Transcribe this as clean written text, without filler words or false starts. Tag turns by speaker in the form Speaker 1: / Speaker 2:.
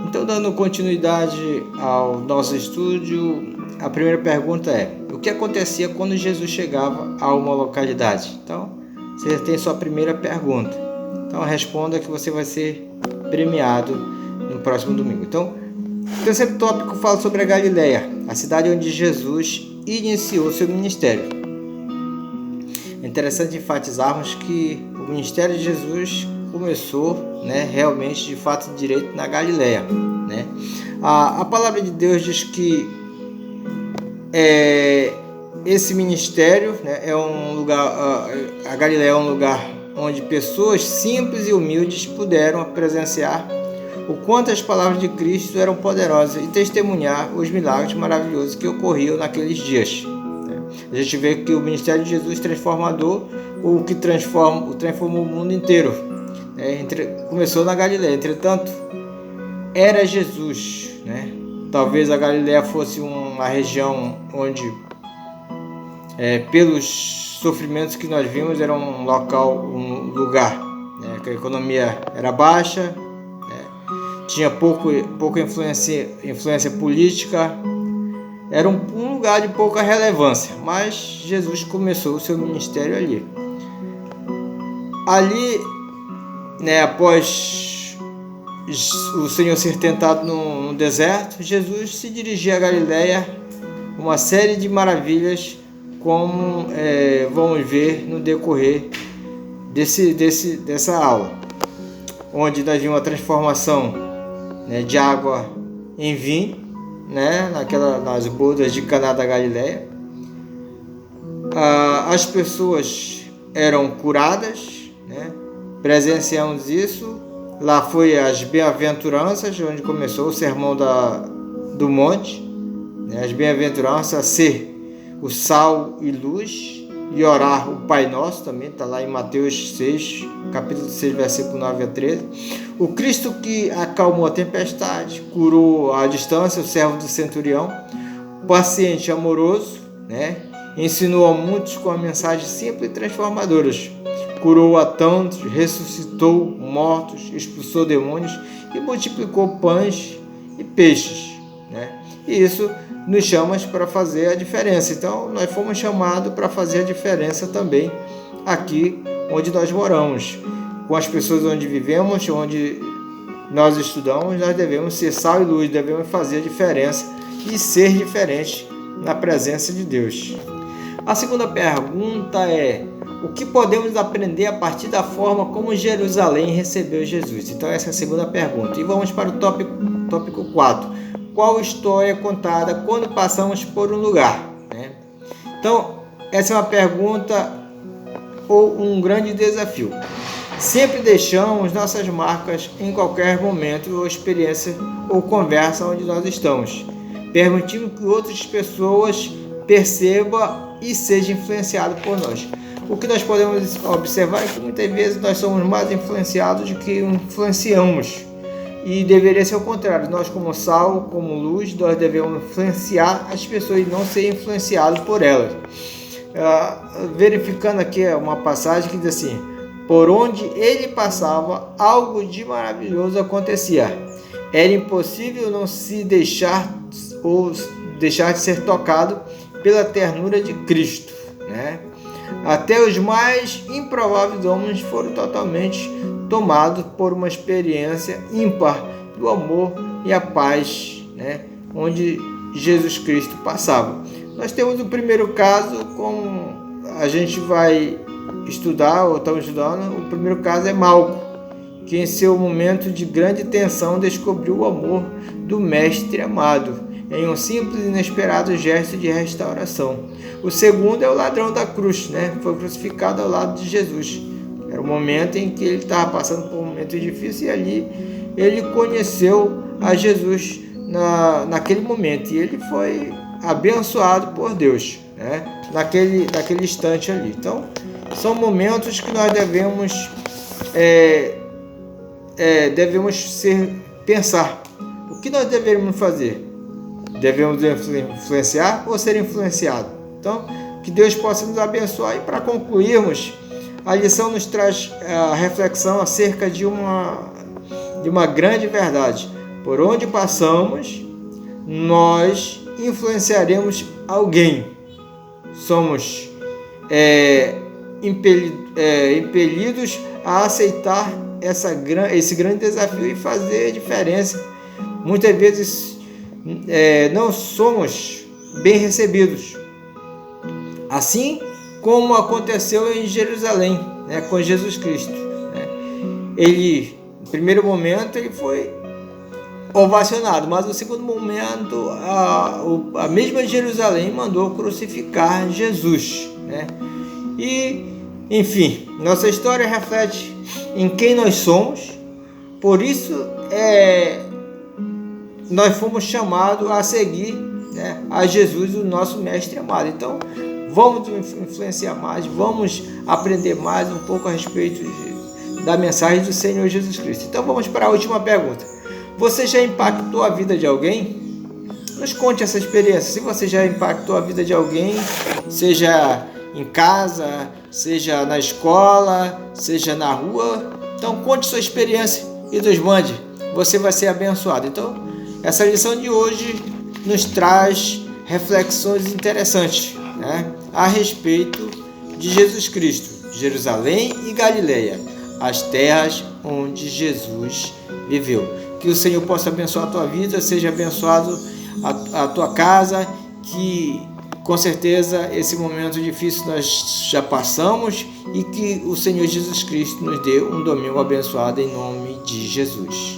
Speaker 1: Então, dando continuidade ao nosso estudo, a primeira pergunta é: o que acontecia quando Jesus chegava a uma localidade? Então, você tem sua primeira pergunta. Então, responda que você vai ser premiado no próximo domingo. Então, o terceiro tópico fala sobre a Galileia, a cidade onde Jesus iniciou seu ministério. É interessante enfatizarmos que o ministério de Jesus começou, realmente, de fato, de direito, na Galileia. A palavra de Deus diz que esse ministério, é um lugar, a Galileia é um lugar onde pessoas simples e humildes puderam presenciar o quanto as palavras de Cristo eram poderosas e testemunhar os milagres maravilhosos que ocorriam naqueles dias. A gente vê que o ministério de Jesus transformador, o que transformou o mundo inteiro, começou na Galileia. Entretanto, era Jesus, Talvez a Galileia fosse uma região onde, pelos sofrimentos que nós vimos, era um lugar, que a economia era baixa, tinha pouca influência política, era um lugar de pouca relevância, mas Jesus começou o seu ministério ali. Ali, após o Senhor ser tentado no deserto, Jesus se dirigia a Galileia, uma série de maravilhas, como vamos ver no decorrer dessa aula, onde nós vimos a transformação de água em vinho, nas bodas de Caná da Galileia. As pessoas eram curadas, presenciamos isso. Lá foi as bem-aventuranças, onde começou o sermão do monte, as bem-aventuranças, ser o sal e luz, e orar o Pai Nosso, também está lá em Mateus 6, capítulo 6, versículo 9 a 13. O Cristo que acalmou a tempestade, curou à distância o servo do centurião, paciente e amoroso, ensinou a muitos com a mensagem simples e transformadora, curou a tantos, ressuscitou mortos, expulsou demônios e multiplicou pães e peixes, E isso nos chama para fazer a diferença. Então, nós fomos chamados para fazer a diferença também aqui onde nós moramos, com as pessoas onde vivemos, onde nós estudamos. Nós devemos ser sal e luz, devemos fazer a diferença e ser diferente na presença de Deus. A segunda pergunta é: o que podemos aprender a partir da forma como Jerusalém recebeu Jesus? Então, essa é a segunda pergunta. E vamos para o tópico 4. Qual história é contada quando passamos por um lugar? Então, essa é uma pergunta ou um grande desafio. Sempre deixamos nossas marcas em qualquer momento ou experiência ou conversa onde nós estamos. Permitimos que outras pessoas percebam e sejam influenciadas por nós. O que nós podemos observar é que muitas vezes nós somos mais influenciados do que influenciamos. E deveria ser o contrário. Nós, como sal, como luz, nós devemos influenciar as pessoas e não ser influenciados por elas. Verificando aqui uma passagem que diz assim: por onde ele passava, algo de maravilhoso acontecia. Era impossível não se deixar de ser tocado pela ternura de Cristo, Até os mais improváveis homens foram totalmente tomados por uma experiência ímpar do amor e a paz, onde Jesus Cristo passava. Nós temos o primeiro caso, como a gente vai estudar, ou estamos estudando. O primeiro caso é Malco, que em seu momento de grande tensão descobriu o amor do Mestre amado, em um simples e inesperado gesto de restauração. O segundo é o ladrão da cruz, foi crucificado ao lado de Jesus. Era o momento em que ele estava passando por um momento difícil, e ali ele conheceu a Jesus naquele momento, e ele foi abençoado por Deus, naquele instante ali. Então, são momentos que nós devemos pensar. O que nós devemos fazer? Devemos influenciar ou ser influenciado? Então, que Deus possa nos abençoar. E para concluirmos, a lição nos traz a reflexão acerca de uma grande verdade. Por onde passamos, nós influenciaremos alguém. Somos impelidos a aceitar esse grande desafio e fazer a diferença. Muitas vezes não somos bem recebidos, assim como aconteceu em Jerusalém, né, com Jesus Cristo, né? Ele, no primeiro momento, ele foi ovacionado, mas no segundo momento a mesma Jerusalém mandou crucificar Jesus, né? E, enfim, nossa história reflete em quem nós somos. Por isso nós fomos chamados a seguir, né, a Jesus, o nosso mestre amado. Então vamos influenciar mais, vamos aprender mais um pouco a respeito da mensagem do Senhor Jesus Cristo. Então vamos para a última pergunta. Você já impactou a vida de alguém? Nos conte essa experiência. Se você já impactou a vida de alguém, seja em casa, seja na escola, seja na rua, então conte sua experiência e nos mande. Você vai ser abençoado. Então, essa lição de hoje nos traz reflexões interessantes, né, a respeito de Jesus Cristo, Jerusalém e Galileia, as terras onde Jesus viveu. Que o Senhor possa abençoar a tua vida, seja abençoado a tua casa, que com certeza esse momento difícil nós já passamos e que o Senhor Jesus Cristo nos dê um domingo abençoado em nome de Jesus.